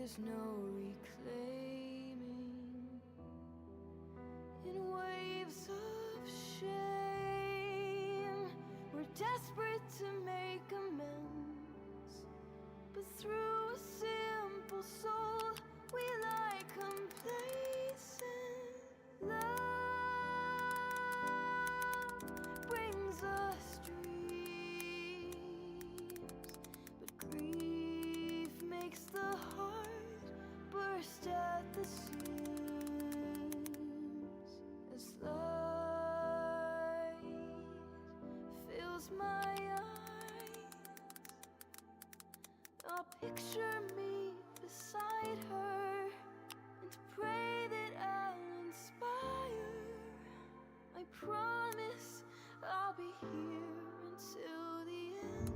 there's no reclaiming. In waves of shame, we're desperate to make amends, but through a simple soul we lie complacent. Love brings us dreams, but grief makes the heart burst at the seams. As light fills my eyes, I'll picture me beside her and pray that I'll inspire. I promise I'll be here until the end.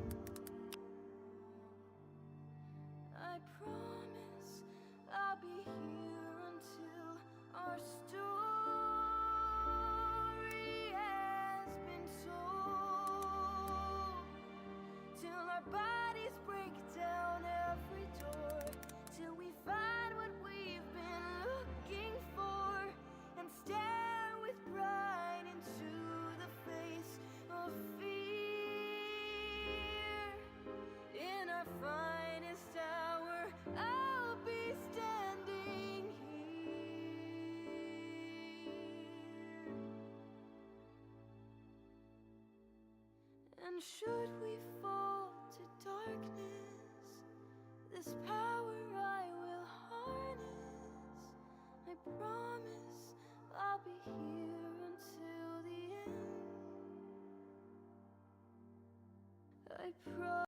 I promise I'll be here until our story has been told, till our bodies break down every door, till we find what we've been looking for and stare with pride into the face of fear. In our finest hour, I'll be standing here. And should we fall to darkness, this power I will harness. I promise I'll be here until the end. I promise.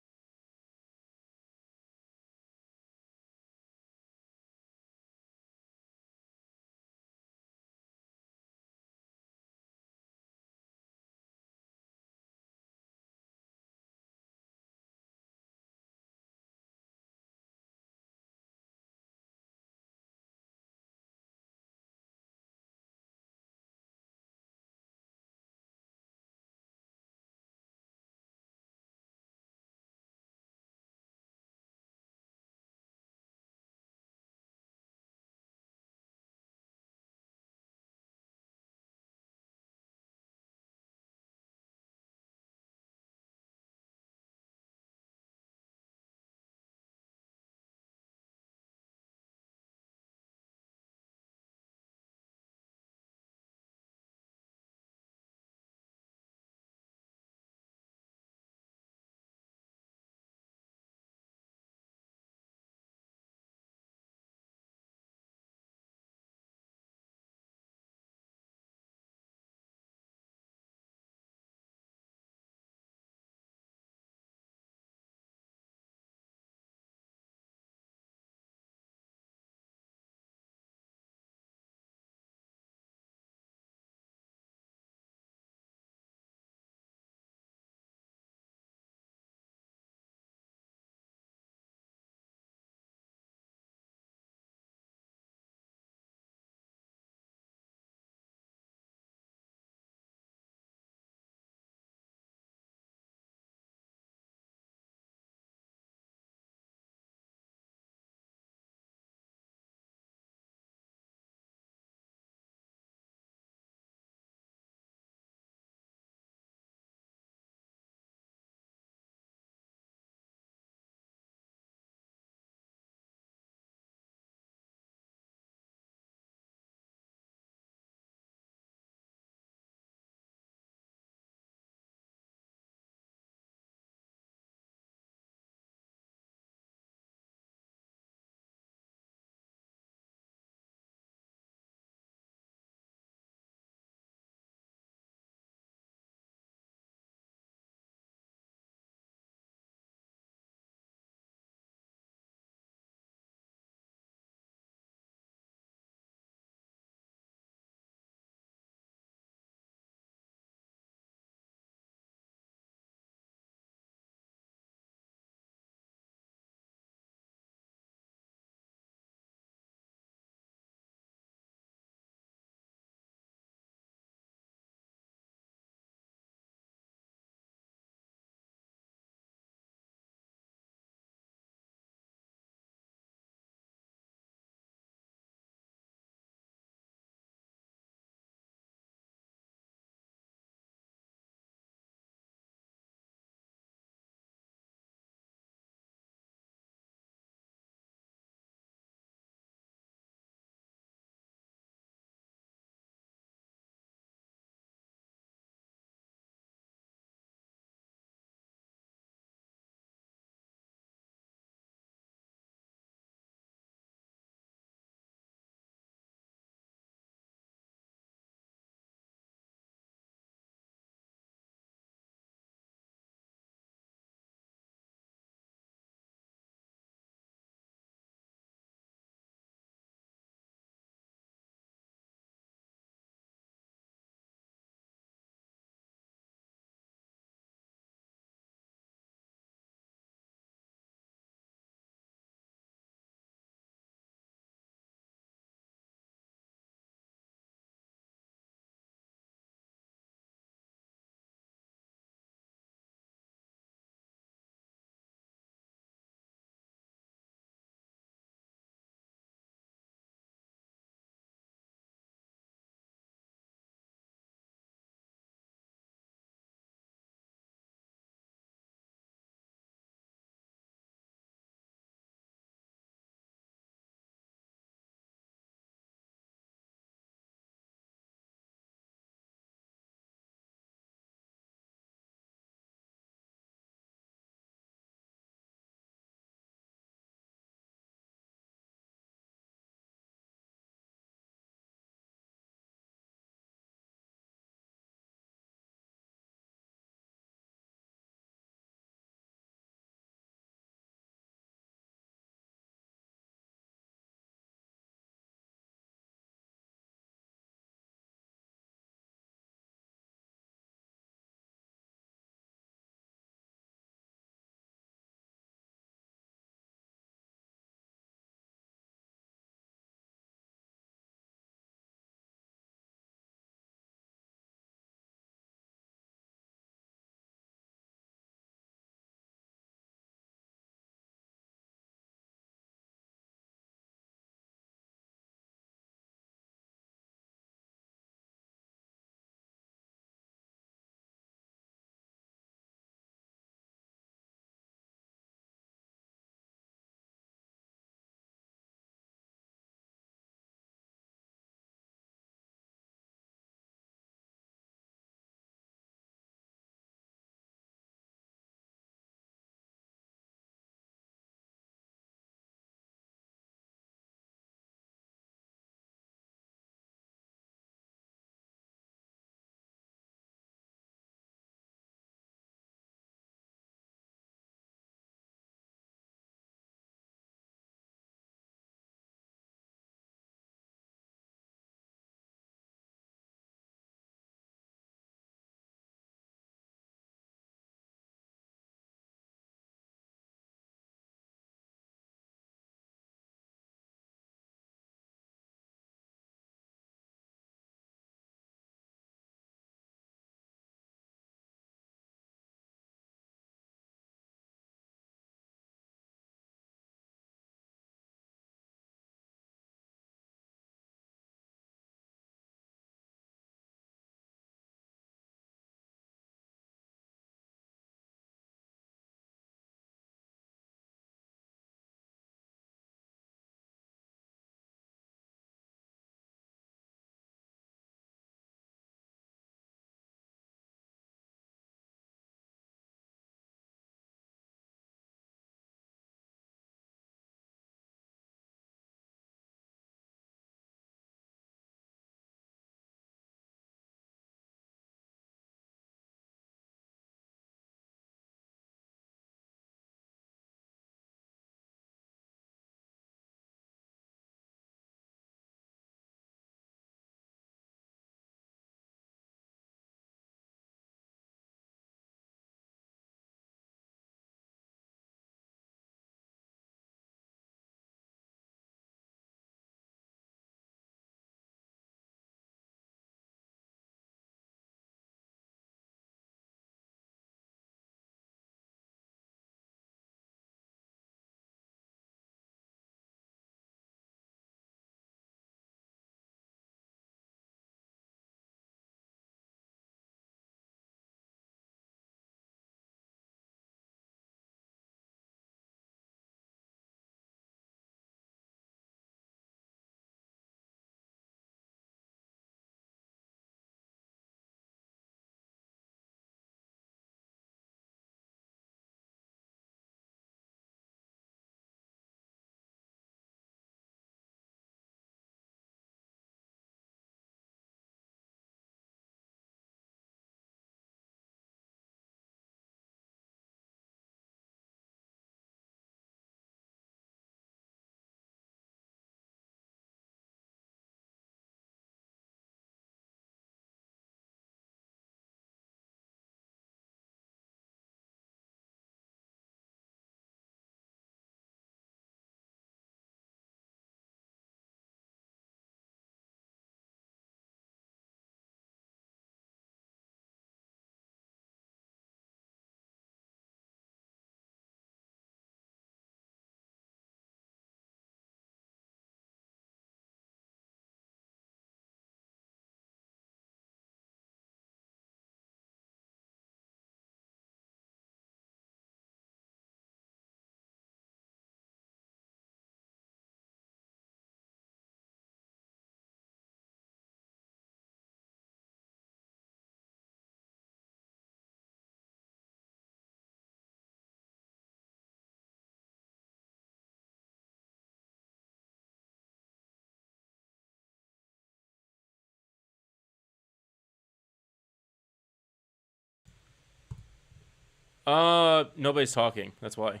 Nobody's talking. That's why.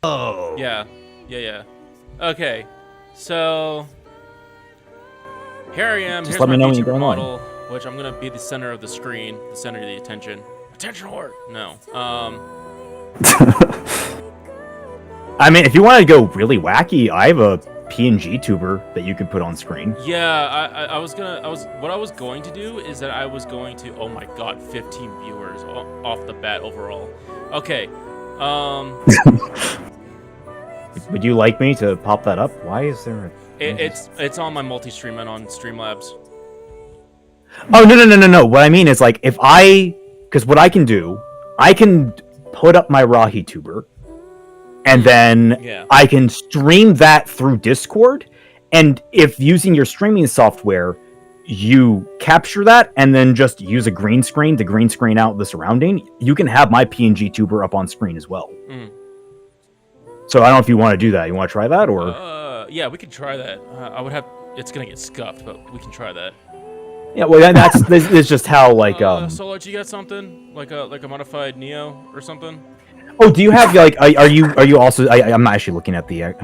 Oh. Yeah. Okay, so here I am. Just Here's let my me know when you VTuber go online. model, which I'm gonna be the center of the screen, the center of the attention. Attention whore. No. I mean, if you want to go really wacky, I have a PNG tuber that you could put on screen. Yeah, what I was going to do is that I was going to, oh my god, 15 viewers off the bat overall. Okay, Would you like me to pop that up? Why is there it's on my multi-stream and on Streamlabs. Oh, no. What I mean is, like, because what I can do, I can put up my Rahi tuber, and then I can stream that through Discord, and if using your streaming software, you capture that and then just use a green screen to green screen out the surrounding, you can have my PNG tuber up on screen as well. So I don't know if you want to do that. You want to try that, or? Yeah, we could try that. It's gonna get scuffed, but we can try that. Yeah, well, that's just how, like, SoulArts, you got something like a modified Neo or something? Oh, do you have, like, are you also? I'm not actually looking at the. I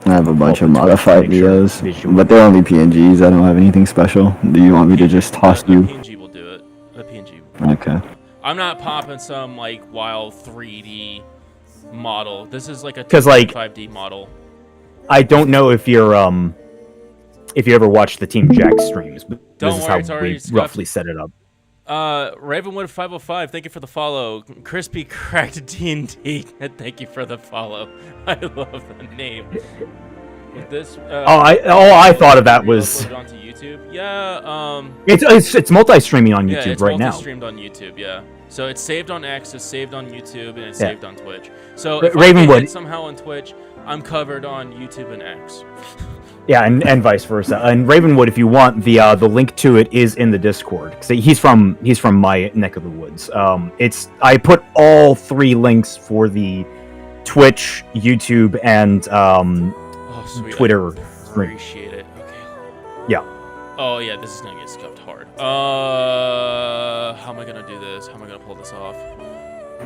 have a bunch of modified Neos, but they're only PNGs. I don't have anything special. Do you want me to just toss you? PNG will do it. The PNG. Okay. I'm not popping some like wild 3D model. This is like a 5D model. I don't know if if you ever watched the Team Jack streams, but this is how we roughly set it up. Ravenwood 505, thank you for the follow. Crispy Cracked D&D, thank you for the follow. I love the name. With this, I thought of that was onto YouTube. Yeah, it's multi-streaming on YouTube it's right now. Multi-streamed on YouTube, yeah. So it's saved on X, it's saved on YouTube, and it's saved on Twitch. So if Ravenwood I get hit somehow on Twitch, I'm covered on YouTube and X. Yeah, and vice versa. And Ravenwood, if you want, the link to it is in the Discord. Cause he's from my neck of the woods. I put all 3 links for the Twitch, YouTube, and Twitter. Appreciate it. Okay. Yeah. Oh yeah, this is gonna get scuffed hard. How am I gonna do this? How am I gonna pull this off?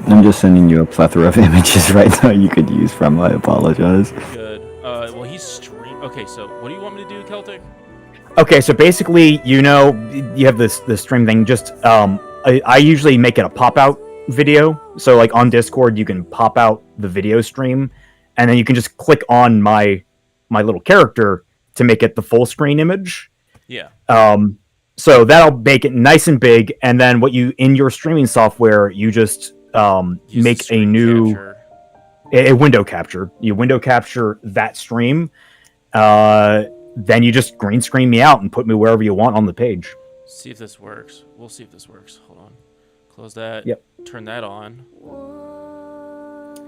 I'm just sending you a plethora of images right now you could use from. I apologize. Good. Well, he's streaming. Okay, so what do you want me to do, Celtic? Okay, so basically, you have this stream thing. Just I usually make it a pop-out video. So like on Discord, you can pop out the video stream, and then you can just click on my little character to make it the full screen image. Yeah. So that'll make it nice and big, and then in your streaming software, you just make a new a window capture. You window capture that stream. Then you just green screen me out and put me wherever you want on the page. See if this works. We'll see if this works. Hold on. Close that. Yep. Turn that on.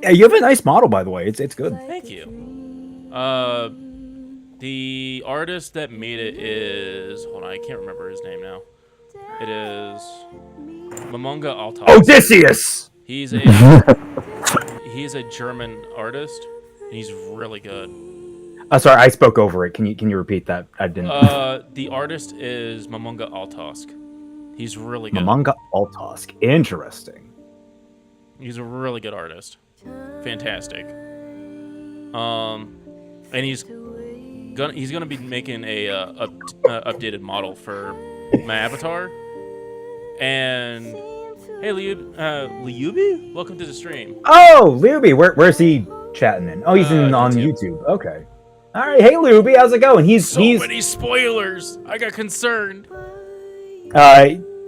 Yeah, you have a nice model, by the way. It's good. Thank you. The artist that made it is... Hold on, I can't remember his name now. It is... Mamonga Altas. Odysseus! He's a German artist. And he's really good. Sorry, I spoke over it. Can you repeat that? I didn't. The artist is Mamonga Altosk. He's really good. Mamonga Altosk. Interesting. He's a really good artist. Fantastic. And he's gonna be making a updated model for my avatar. And hey, Liubi, welcome to the stream. Oh, Liubi, where's he chatting in? Oh, he's on YouTube. Okay. All right, hey Luby, how's it going? He's many spoilers. I got concerned.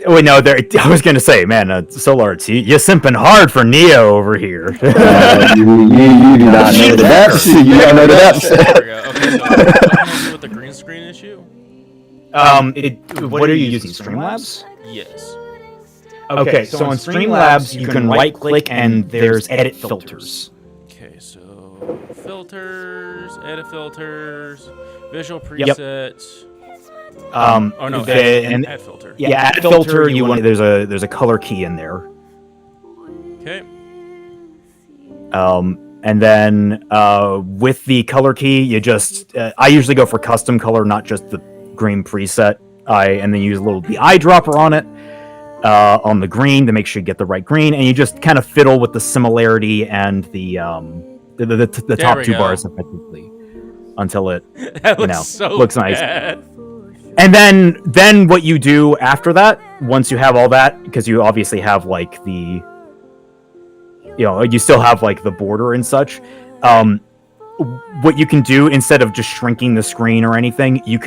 Wait, no, I was gonna say, man, SoulArts, you're simping hard for Neo over here. You do not know the depths. You don't know the depths. Okay, so I'm gonna deal with the green screen issue. What are you using? Streamlabs? Yes. Okay, so on Streamlabs, you can right-click and there's edit filters. Okay, so filters, edit filters, visual presets. Add filter. Yeah, add filter. There's a color key in there. Okay. And then with the color key, you just I usually go for custom color, not just the green preset. And then use the eyedropper on it. on the green to make sure you get the right green, and you just kind of fiddle with the similarity and the top two bars effectively until it looks nice. Bad. And then what you do after that, once you have all that, because you obviously have like the, you still have like the border and such. What you can do instead of just shrinking the screen or anything, you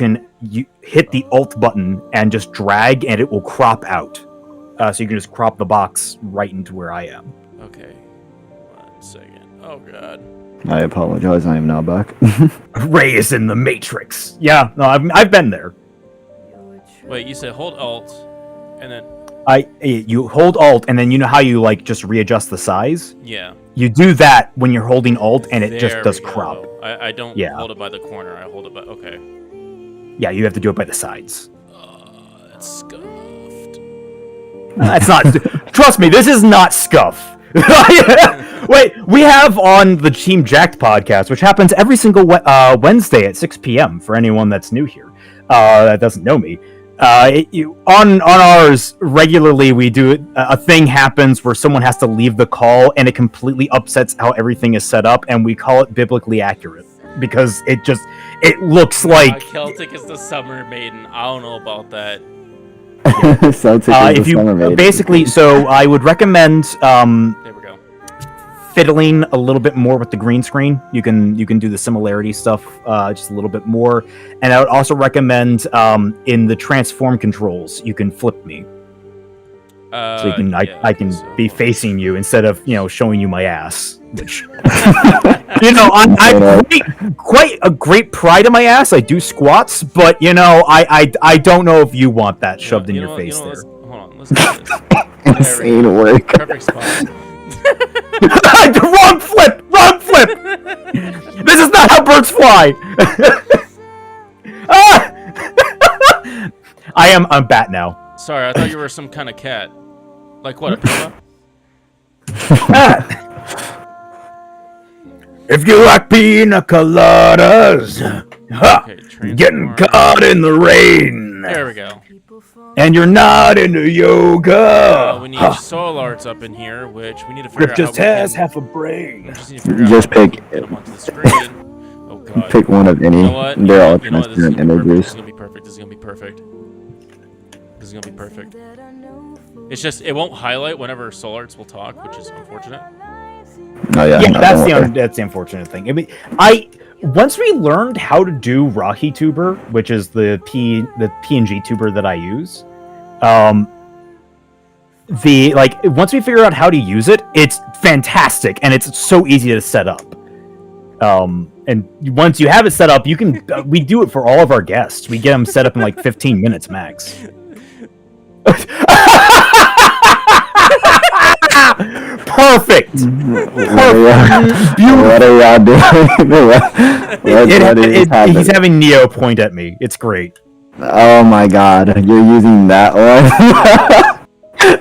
hit the Alt button and just drag, and it will crop out. So you can just crop the box right into where I am. Okay, 1 second. Oh god. I apologize. I am now back. Ray is in the Matrix. Yeah, no, I've been there. Wait, you said hold Alt, and then you hold Alt, and then you know how you like just readjust the size. Yeah. You do that when you're holding Alt, and it just does we go. crop. I don't hold it by the corner. I hold it by okay. Yeah, you have to do it by the sides. That's scuffed. That's not. Trust me, this is not scuff. Wait, we have on the Team Jacked podcast, which happens every single Wednesday at 6 p.m. for anyone that's new here that doesn't know me. On ours regularly we do it, a thing happens where someone has to leave the call and it completely upsets how everything is set up, and we call it biblically accurate because it looks like Celtic is the summer maiden. I don't know about that. Celtic is if the summer maiden. basically, so I would recommend There we go. fiddling a little bit more with the green screen. You can do the similarity stuff just a little bit more, and I would also recommend in the transform controls you can flip me, so you can I can be facing you instead of showing you my ass, which I take quite a great pride in my ass. I do squats, but I don't know if you want that shoved in your face there. Hold on, let's do this. Insane work. Perfect spot. Wrong flip! This is not how birds fly. I'm bat now. Sorry, I thought you were some kind of cat. Like what? A puma? If you like pina coladas, Okay, getting caught in the rain, there we go. and you're not into yoga. We need SoulArts up in here, which we need to figure Rip out. just has half a brain. Just pick onto the screen. Oh god. pick one of any. You know what? They're all You know what? This is transparent gonna be perfect. This images. is gonna be perfect. This is gonna be perfect. This is gonna be perfect. It's just it won't highlight whenever SoulArts will talk, which is unfortunate. Oh yeah, Yeah, no, that's the unfortunate thing. I mean, once we learned how to do RWBY, which is the PNG tuber that I use, once we figure out how to use it, it's fantastic and it's so easy to set up. And once you have it set up, you can we do it for all of our guests. We get them set up in like 15 minutes max. Perfect. What are y'all doing? He's having Neo point at me. It's great. Oh my god, you're using that one.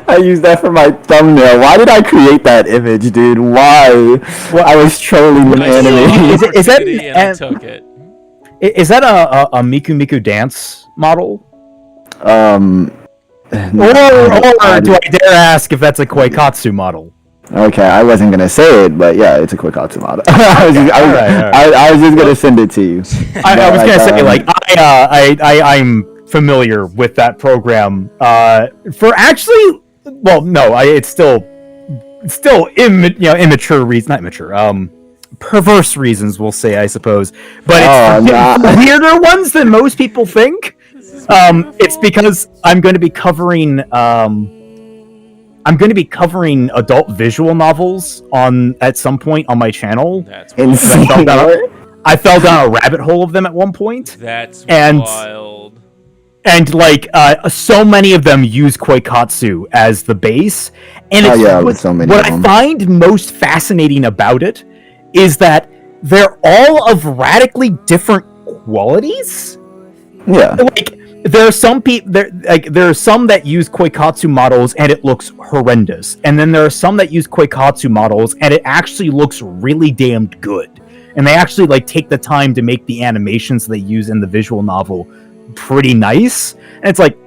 I used that for my thumbnail. Why did I create that image, dude? Why? Well, I was trolling an anime. Is that I took it. Is that a Miku Miku dance model? Or do I dare ask if that's a Koikatsu model? Okay, I wasn't gonna say it, but yeah, it's a Koikatsu model. I was just gonna send it to you. I was gonna say I'm familiar with that program. For actually, well, no, it's still immature reasons, not immature. Perverse reasons, we'll say, I suppose. But it's weirder ones than most people think. It's because I'm going to be covering adult visual novels at some point on my channel. That's insane. I fell down a rabbit hole of them at one point. That's wild. And so many of them use Koikatsu as the base. And what I find most fascinating about it is that they're all of radically different qualities. Yeah. There are some people there are some that use Koikatsu models and it looks horrendous, and then there are some that use Koikatsu models and it actually looks really damned good, and they actually take the time to make the animations they use in the visual novel pretty nice. And it's like,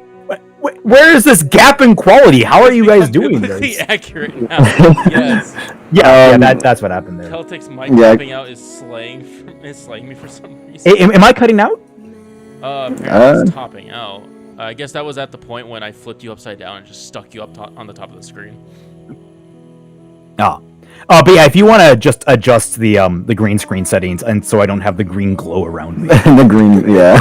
Where is this gap in quality? How are you guys doing biblically this? accurate now. Yes. That's what happened there. Celtic's mic dropping out is slaying me for some reason. Am I cutting out? Apparently it's topping out. I guess that was at the point when I flipped you upside down and just stuck you on the top of the screen. But yeah, if you want to just adjust the green screen settings, and so I don't have the green glow around me. The green, yeah.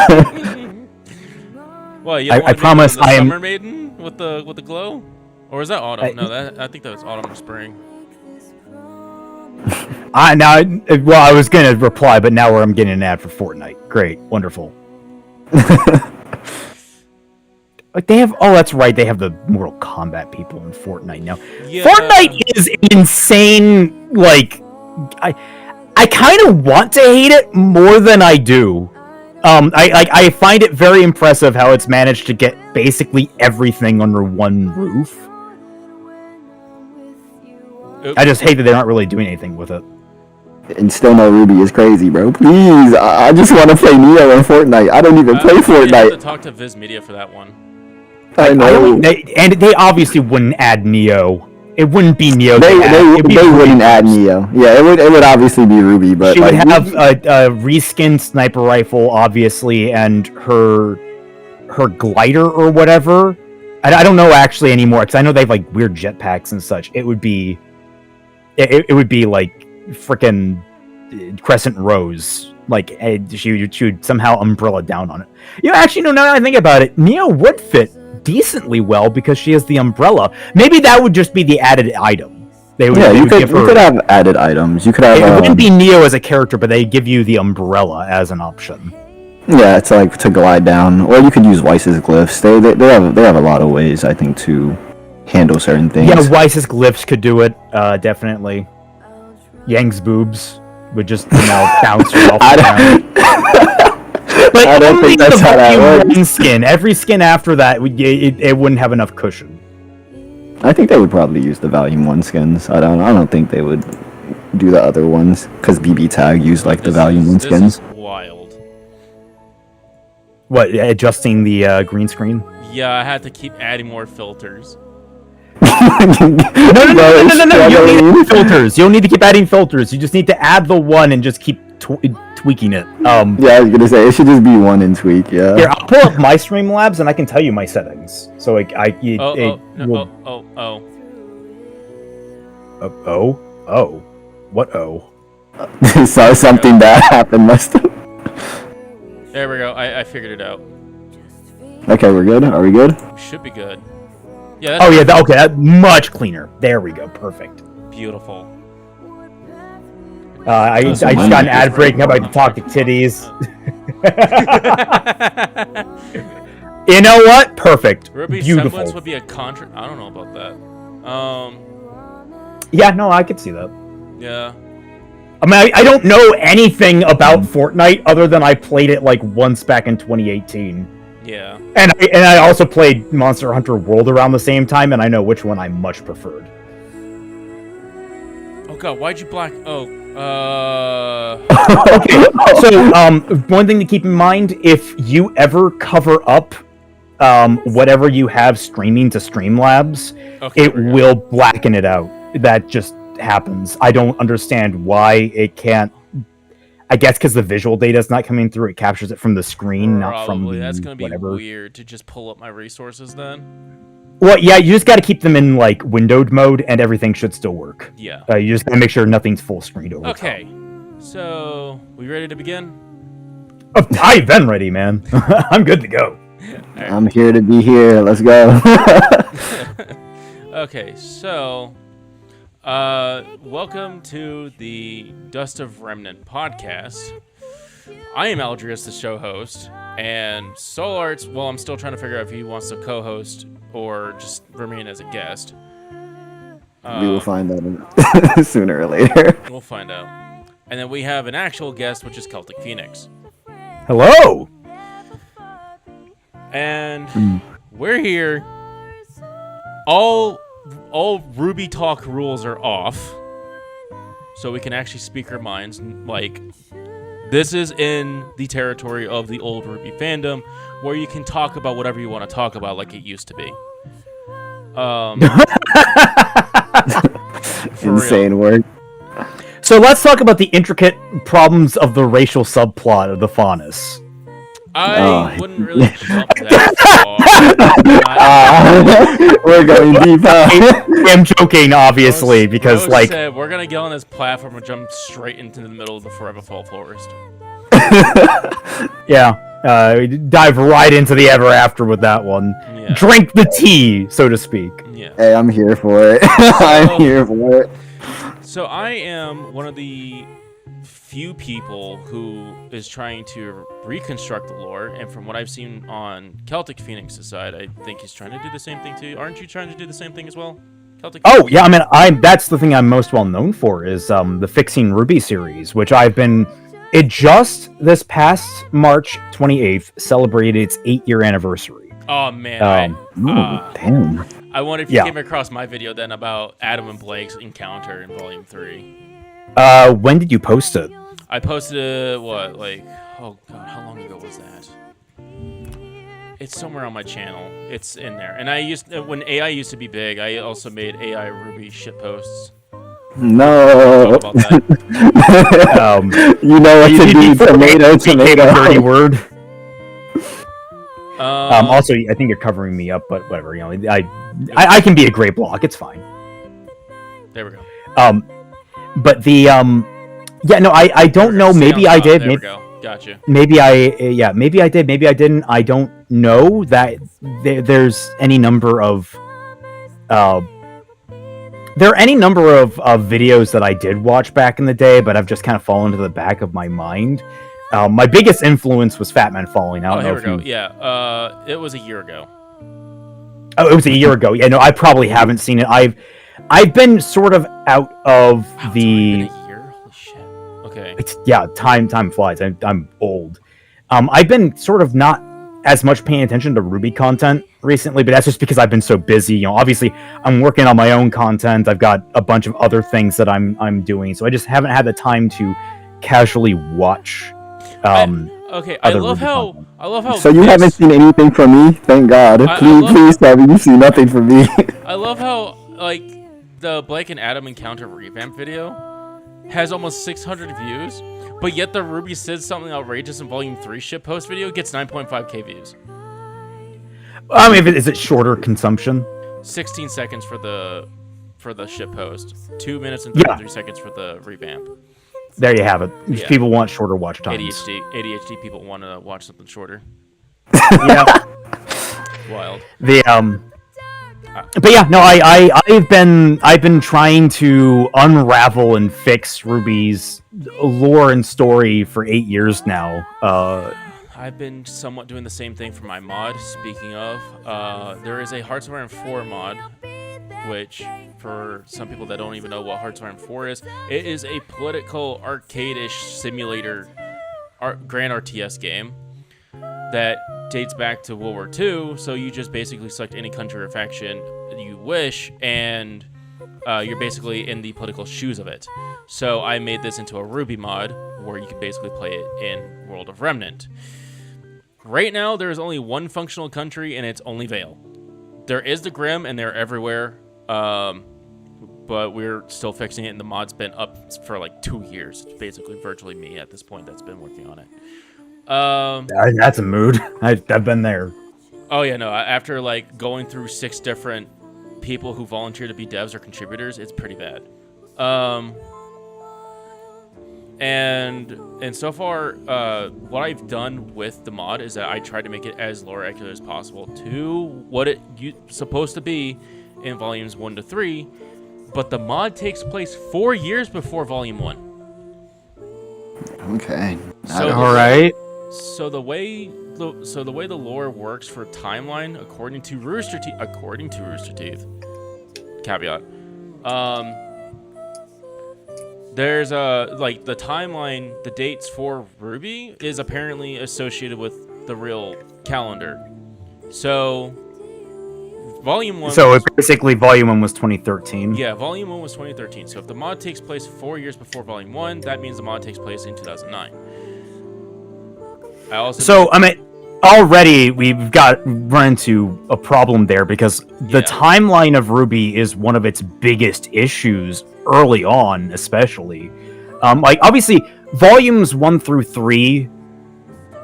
Well, you I promise the I am Summer Maiden with the glow, or is that autumn? I think that was autumn or spring. I was gonna reply, but now I'm getting an ad for Fortnite. Great, wonderful. Like they have, that's right, they have the Mortal Kombat people in Fortnite now. Yeah. Fortnite is insane. Like, I kind of want to hate it more than I do. I find it very impressive how it's managed to get basically everything under one roof. Oops. I just hate that they're not really doing anything with it. And still no RWBY is crazy, bro. Please, I just want to play Neo in Fortnite. I don't even play Fortnite. I have to talk to Viz Media for that one. I know. They obviously wouldn't add Neo. It wouldn't be Neo. They wouldn't add Neo. Yeah, it would obviously be RWBY, but she would have a reskinned sniper rifle, obviously, and her glider or whatever. I don't know actually anymore because I know they have like weird jetpacks and such. It would be like frickin' Crescent Rose. Like she would somehow umbrella down on it. Actually, no. Now that I think about it, Neo would fit decently well because she has the umbrella. Maybe that would just be the added item. You could have added items. You could have. It wouldn't be Neo as a character, but they give you the umbrella as an option. Yeah, it's like to glide down, or you could use Weiss's glyphs. They have a lot of ways, I think, to handle certain things. Yeah, Weiss's glyphs could do it. Definitely. Yang's boobs would just bounce her off the ground. But I don't think that's how that works. Skin. Every skin after that, it wouldn't have enough cushion. I think they would probably use the Volume 1 skins. I don't think they would do the other ones because BB Tag used like the Volume 1 skins. This is wild. What, adjusting the green screen? Yeah, I had to keep adding more filters. No. You don't need filters. You don't need to keep adding filters. You just need to add the one and just keep tweaking it. Yeah, I was gonna say it should just be one and tweak. Yeah. Here, I'll pull up my Streamlabs and I can tell you my settings. So What So something bad happened, must have. There we go. I figured it out. Okay, we're good. Are we good? Should be good. Yeah. Okay, that's much cleaner. There we go. Perfect. Beautiful. I just got an ad break. How about to talk to titties? You know what? Perfect. RWBY Beautiful. Semblance would be a contract. I don't know about that. Yeah, no, I could see that. Yeah. I mean, I don't know anything about Fortnite other than I played it like once back in 2018. Yeah. And I also played Monster Hunter World around the same time, and I know which one I much preferred. Oh god, why'd you black? Okay, so one thing to keep in mind: if you ever cover up whatever you have streaming to Streamlabs, it will blacken it out. That just happens. I don't understand why it can't. I guess because the visual data is not coming through, it captures it from the screen, not from the That's gonna be whatever. Weird to just pull up my resources then. Well, yeah, you just got to keep them in like windowed mode, and everything should still work. Yeah. You just gotta make sure nothing's full screened over. Okay. So, we ready to begin? I've been ready, man. I'm good to go. Right. I'm here to be here. Let's go. Okay, so welcome to the Dust of Remnant podcast. I am Aldrius, the show host, and SoulArts, well, I'm still trying to figure out if he wants to co-host or just remain as a guest. We will find out sooner or later. We'll find out. And then we have an actual guest, which is CelticPhoenix. Hello! And we're here. All RWBY talk rules are off, so we can actually speak our minds. Like, This is in the territory of the old RWBY fandom, where you can talk about whatever you want to talk about, like it used to be. Insane work. So let's talk about the intricate problems of the racial subplot of the Faunus. I wouldn't really jump that far. We're going deep. I'm joking, obviously, because Rose like said, we're gonna get on this platform and jump straight into the middle of the Forever Fall forest. dive right into the ever after with that one. Yeah. Drink the tea, so to speak. Yeah. Hey, I'm here for it. I'm here for it. So I am one of the few people who is trying to reconstruct the lore, and from what I've seen on CelticPhoenix's side, I think he's trying to do the same thing too. Aren't you trying to do the same thing as well? Celtic Oh Phoenix? yeah, I mean, that's the thing I'm most well known for is the Fixing RWBY series, which I've been. It just this past March 28th celebrated its 8-year anniversary. Oh man, Damn. I wonder if you came across my video then about Adam and Blake's encounter in Volume 3. When did you post it? I posted it, oh god, how long ago was that? It's somewhere on my channel. It's in there. And when AI used to be big, I also made AI RWBY shit posts. No. About that. You know what to do. Tomato. Dirty word. Also, I think you're covering me up, but whatever. You know, I can be a gray block. It's fine. There we go. But the I don't know. Maybe I did. There we go. Gotcha. Maybe I did. Maybe I didn't. I don't know that there's any number of there are any number of videos that I did watch back in the day, but I've just kind of fallen to the back of my mind. My biggest influence was Fat Man Falling. I don't know here we go. Yeah, it was a year ago. Oh, it was a year ago. Yeah, no, I probably haven't seen it. I've been sort of out of the. It's only been a year? Holy shit. Okay. Time flies. I'm old. I've been sort of not as much paying attention to RWBY content recently, but that's just because I've been so busy. You know, obviously I'm working on my own content. I've got a bunch of other things that I'm doing, so I just haven't had the time to casually watch. I love how. So you haven't seen anything from me? Thank God. Please tell me you've seen nothing from me. I love how the Blake and Adam encounter revamp video has almost 600 views, but yet the RWBY said something outrageous in Volume 3 shitpost video gets 9.5k views. I mean, is it shorter consumption? 16 seconds for the shitpost, 2 minutes and 33 seconds for the revamp. There you have it. Yeah. People want shorter watch times. ADHD people want to watch something shorter. Yeah. Wild. But yeah, no, I've been trying to unravel and fix RWBY's lore and story for 8 years now. I've been somewhat doing the same thing for my mod. Speaking of, there is a Hearts of Iron 4 mod, which for some people that don't even know what Hearts of Iron 4 is, it is a political arcade-ish simulator Grand RTS game that dates back to World War II. So you just basically select any country or faction you wish, and you're basically in the political shoes of it. So I made this into a RWBY mod where you can basically play it in World of Remnant. Right now, there is only one functional country, and it's only Vale. There is the Grimm, and they're everywhere, but we're still fixing it, and the mod's been up for like 2 years. It's basically virtually me at this point that's been working on it. That's a mood. I've been there. Oh yeah, no. After like going through 6 different people who volunteer to be devs or contributors, it's pretty bad. And so far, what I've done with the mod is that I tried to make it as lore accurate as possible to what it's supposed to be in volumes 1 to 3, but the mod takes place 4 years before volume 1. Okay. All right. So the way the lore works for timeline, according to Rooster Teeth, caveat, there's like the timeline, the dates for RWBY is apparently associated with the real calendar. So volume 1. So basically, volume 1 was 2013. Yeah, volume 1 was 2013. So if the mod takes place 4 years before volume 1, that means the mod takes place in 2009. I mean, already we've run into a problem there because the timeline of RWBY is one of its biggest issues early on, especially. Like, obviously, volumes 1 through 3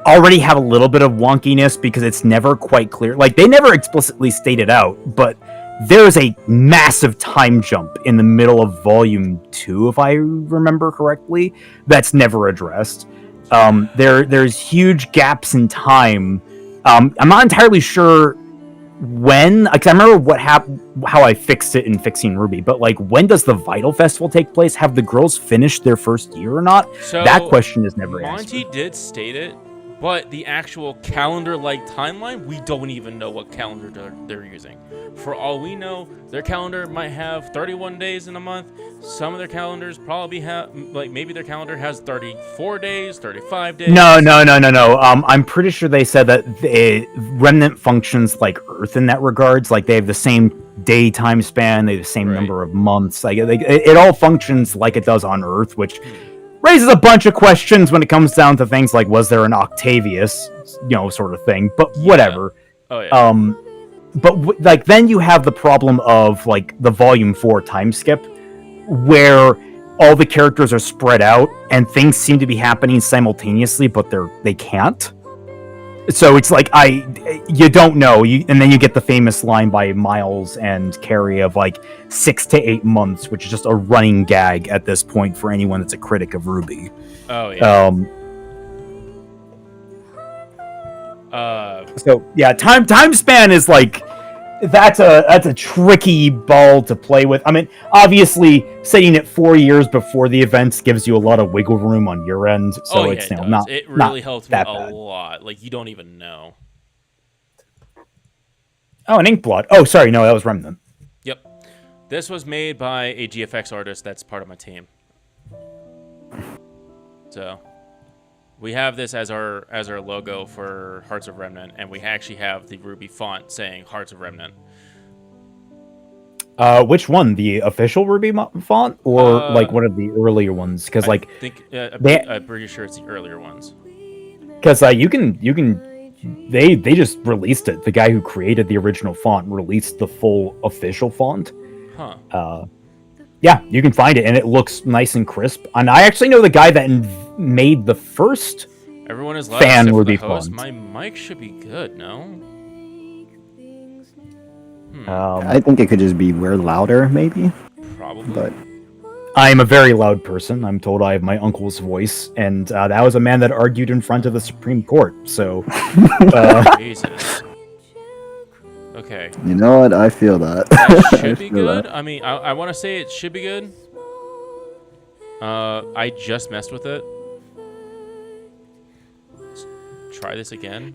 already have a little bit of wonkiness because it's never quite clear. Like, they never explicitly state it out, but there's a massive time jump in the middle of volume 2, if I remember correctly, that's never addressed. There's huge gaps in time. I'm not entirely sure when, because I remember how I fixed it in fixing RWBY, but like, when does the Vital Festival take place? Have the girls finished their first year or not? So that question is never Monty answered. did state it, but the actual calendar-like timeline, we don't even know what calendar they're using. For all we know, their calendar might have 31 days in a month. Some of their calendars probably have, like, maybe their calendar has 34 days, 35 days. No. I'm pretty sure they said that Remnant functions like Earth in that regards. Like, they have the same day time span, they have the same number of months. Like, it all functions like it does on Earth, which raises a bunch of questions when it comes down to things like, was there an Octavius, sort of thing. But whatever. Oh yeah. But like, then you have the problem of like the volume 4 time skip, where all the characters are spread out and things seem to be happening simultaneously, but they can't. So it's like, you don't know. And then you get the famous line by Miles and Carrie of like 6 to 8 months, which is just a running gag at this point for anyone that's a critic of RWBY. Oh yeah. So yeah, time span is like, that's a tricky ball to play with. I mean, obviously, setting it 4 years before the events gives you a lot of wiggle room on your end. So it's not. It really helped me a bad. lot. Like, you don't even know. Oh, an Inkblot. Oh, sorry, no, that was Remnant. Yep. This was made by a GFX artist that's part of my team. So we have this as our logo for Hearts of Remnant, and we actually have the RWBY font saying Hearts of Remnant. Which one? The official RWBY font, or like one of the earlier ones? Because like, I think I'm pretty sure it's the earlier ones. Because you can, they just released it. The guy who created the original font released the full official font. Huh. Yeah, you can find it, and it looks nice and crisp. And I actually know the guy that made the first Everyone is loud fan except for the RWBY host. font. My mic should be good, no? I think it could just be we're louder, maybe. Probably. But I am a very loud person. I'm told I have my uncle's voice, and that was a man that argued in front of the Supreme Court. So, Jesus. Okay. you know what? I feel that. That should be feel good. that. I mean, I want to say it should be good. I just messed with it. Let's try this again.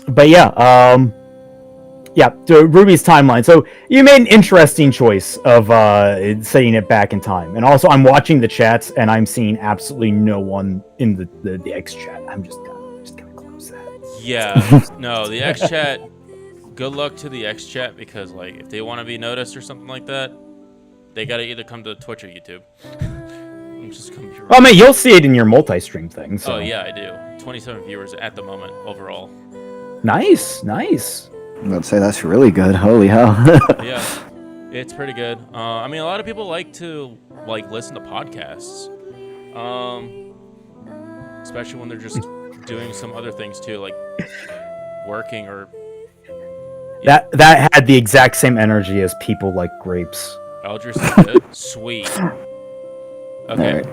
but yeah, so RWBY's timeline. So you made an interesting choice of setting it back in time, and also I'm watching the chats, and I'm seeing absolutely no one in the X chat. I'm just gonna close that. Yeah. No, the X chat. Good luck to the X chat, because like, if they want to be noticed or something like that, they gotta either come to Twitch or YouTube. I'm just gonna be real. I mean, you'll see it in your multi-stream thing. So. Oh yeah, I do. 27 viewers at the moment overall. Nice. I'm about to say that's really good. Holy hell. Yeah, it's pretty good. I mean, a lot of people like to listen to podcasts, especially when they're just doing some other things too, like working or. That had the exact same energy as people like grapes. Eldris is good. Sweet. Okay. Alright.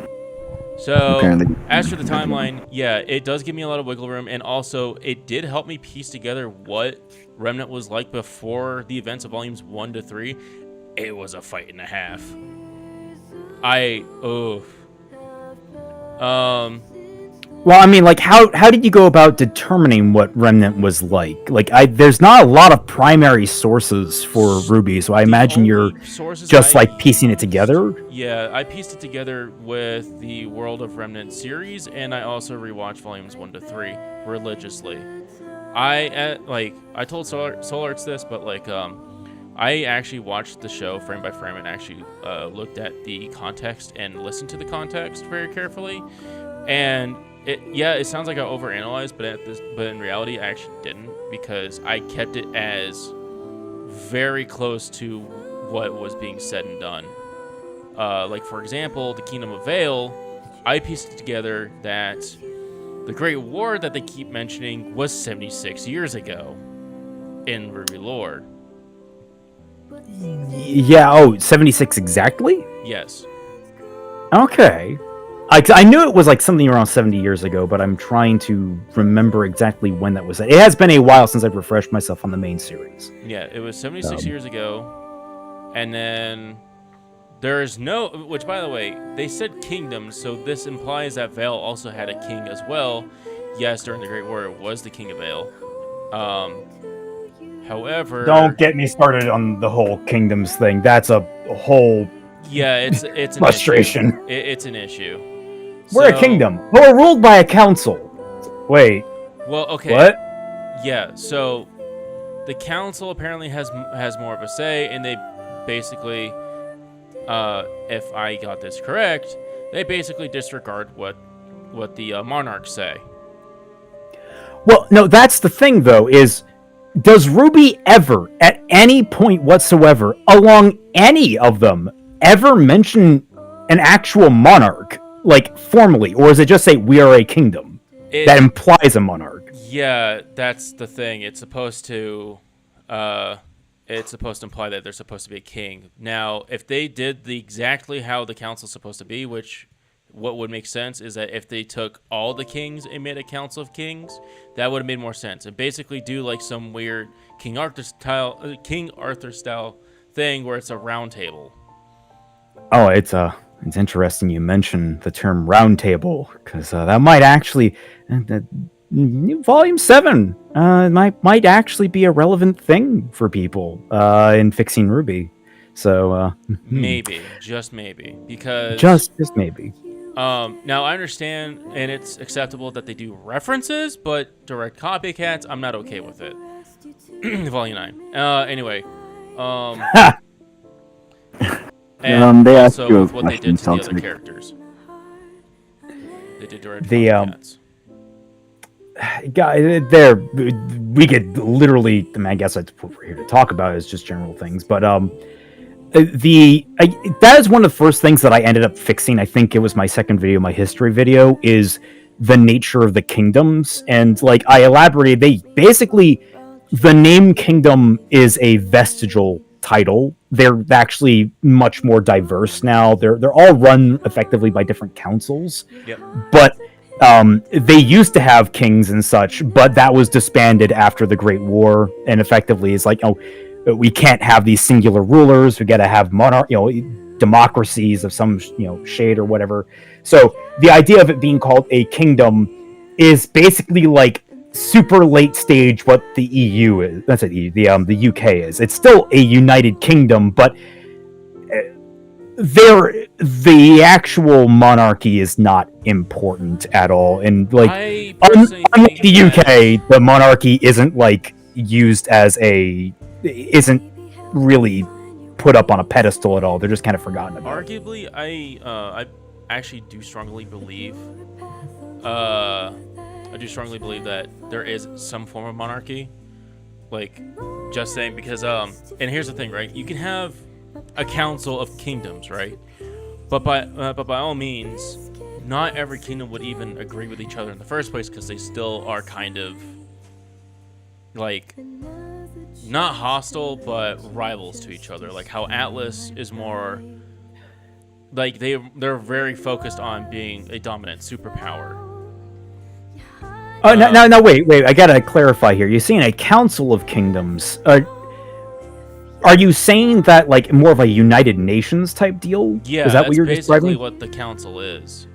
So, Apparently- as for the timeline, yeah, it does give me a lot of wiggle room, and also it did help me piece together what Remnant was like before the events of volumes 1 to 3. It was a fight and a half. Well, I mean, like, how did you go about determining what Remnant was like? Like, there's not a lot of primary sources for RWBY, so I imagine you're just piecing it together. Yeah, I pieced it together with the World of Remnant series, and I also rewatched volumes 1 to 3 religiously. I told SoulArts this, but I actually watched the show frame by frame and actually looked at the context and listened to the context very carefully, and it sounds like I overanalyzed, but in reality, I actually didn't, because I kept it as very close to what was being said and done. Like, for example, the Kingdom of Vale, I pieced it together that the Great War that they keep mentioning was 76 years ago in RWBY lore. Yeah, 76 exactly? Yes. Okay. I knew it was like something around 70 years ago, but I'm trying to remember exactly when that was. It has been a while since I've refreshed myself on the main series. Yeah, it was 76 years ago. And then there's no... Which, by the way, they said kingdom, so this implies that Vale also had a king as well. Yes, during the Great War, it was the King of Vale. However... Don't get me started on the whole kingdoms thing. That's a whole... Yeah, it's an frustration. Issue. It's an issue. We're a kingdom. We're ruled by a council. Wait. Well, okay. What? Yeah, so the council apparently has more of a say, and they basically, if I got this correct, they basically disregard what the monarchs say. Well, no, that's the thing, though, is does RWBY ever, at any point whatsoever, along any of them, ever mention an actual monarch? Like, formally, or is it just say, we are a kingdom? That implies a monarch. Yeah, that's the thing. It's supposed to imply that there's supposed to be a king. Now, if they did exactly how the council's supposed to be, what would make sense is that if they took all the kings and made a council of kings, that would have made more sense. And basically do like some weird King Arthur style thing where it's a round table. Oh, it's interesting you mention the term round table, because that might actually, Volume 7 might actually be a relevant thing for people in fixing RWBY. So maybe, just maybe, because just maybe. Now I understand, and it's acceptable that they do references, but direct copycats, I'm not okay with it. Volume 9. Anyway. And they also asked you a with what they did to the other question, characters. They did direct copycats. We could literally, I guess that's what we're here to talk about, is just general things, but that is one of the first things that I ended up fixing. I think it was my second video, my history video, is the nature of the kingdoms. And like I elaborated, the name kingdom is a vestigial title. They're actually much more diverse now. They're all run effectively by different councils. Yep. But they used to have kings and such, but that was disbanded after the Great War, and effectively is like, we can't have these singular rulers. We got to have democracies of some shade or whatever. So the idea of it being called a kingdom is basically like super late stage what the EU is. That's what the UK is. It's still a united kingdom, but the actual monarchy is not important at all. And like unlike the UK, the monarchy isn't like used as isn't really put up on a pedestal at all. They're just kind of forgotten about. Arguably, I actually do strongly believe that there is some form of monarchy. Like, just saying, because and here's the thing, right? You can have a council of kingdoms, right? But by all means, not every kingdom would even agree with each other in the first place, because they still are kind of like not hostile, but rivals to each other. Like how Atlas is more like they're very focused on being a dominant superpower. No, wait. I gotta clarify here. You're saying a council of kingdoms. Are you saying that like more of a United Nations type deal? Yeah, is that what you're describing? Basically what the council is.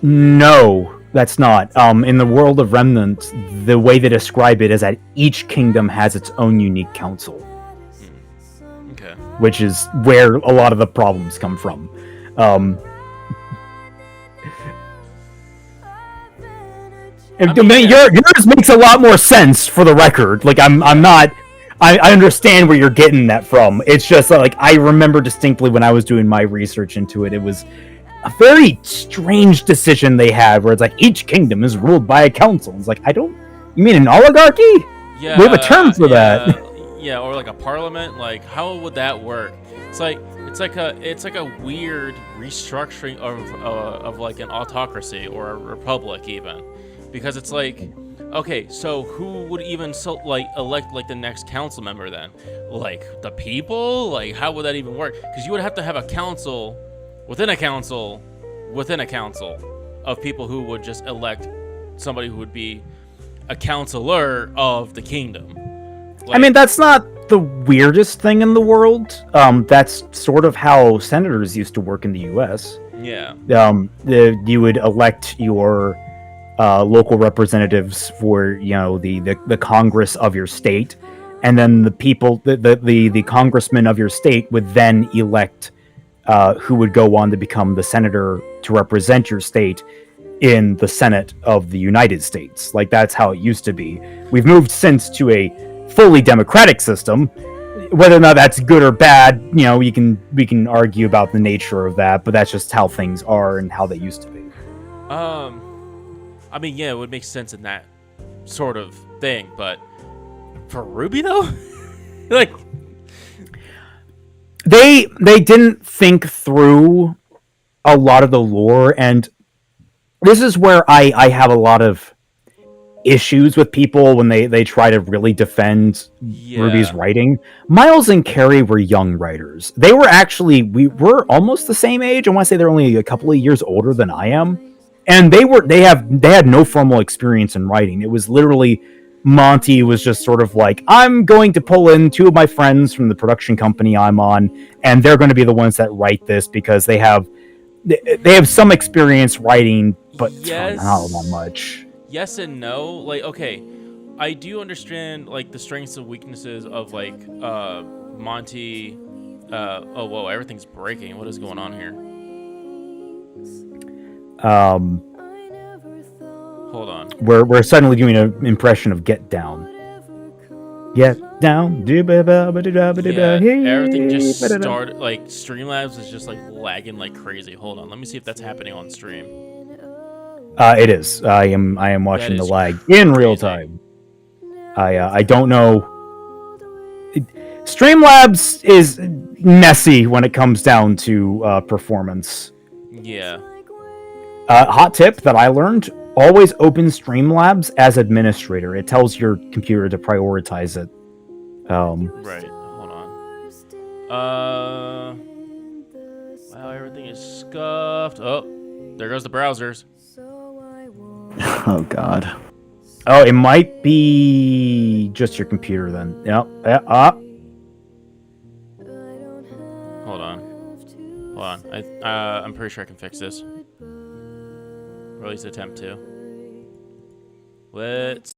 No, that's not. In the world of Remnant, the way they describe it is that each kingdom has its own unique council. Okay. Which is where a lot of the problems come from. Yours makes a lot more sense, for the record. Like I'm not. I understand where you're getting that from. It's just like I remember distinctly when I was doing my research into it. It was a very strange decision they had, where it's like each kingdom is ruled by a council. It's like, you mean an oligarchy? Yeah, we have a term for that. Yeah, or like a parliament. Like, how would that work? It's like a weird restructuring of like an autocracy or a republic even, because it's like, okay, so who would even elect like the next council member then? Like the people? Like, how would that even work? Because you would have to have a council within a council within a council of people who would just elect somebody who would be a counselor of the kingdom. Like, I mean, that's not the weirdest thing in the world. That's sort of how senators used to work in the U.S. Yeah. You would elect your local representatives for the Congress of your state, and then the people, the congressmen of your state would then elect who would go on to become the senator to represent your state in the Senate of the United States. Like, that's how it used to be. We've moved since to a fully democratic system. Whether or not that's good or bad, we can argue about the nature of that, but that's just how things are and how they used to be. I mean, yeah, it would make sense in that sort of thing, but for RWBY though, like, they didn't think through a lot of the lore, and this is where I have a lot of issues with people when they try to really defend RWBY's writing. Miles and Carrie were young writers. We were almost the same age. I want to say they're only a couple of years older than I am. And they had no formal experience in writing. It was literally Monty was just sort of like, I'm going to pull in two of my friends from the production company I'm on, and they're going to be the ones that write this because they have some experience writing, but not that much. Yes and no. Like, okay, I do understand like the strengths and weaknesses of like Monty. Oh, whoa! Everything's breaking. What is going on here? Hold on. We're suddenly doing an impression of Get Down. Get down. Yeah, everything just started. Like, Streamlabs is just like lagging like crazy. Hold on. Let me see if that's happening on stream. It is. I am watching the lag in real time. I don't know. Streamlabs is messy when it comes down to performance. Yeah. Hot tip that I learned: always open Streamlabs as administrator. It tells your computer to prioritize it. Right. Hold on. Wow, everything is scuffed. Oh, there goes the browsers. Oh God. Oh, it might be just your computer then. Yep. Hold on. I'm pretty sure I can fix this. Or at least attempt to. Let's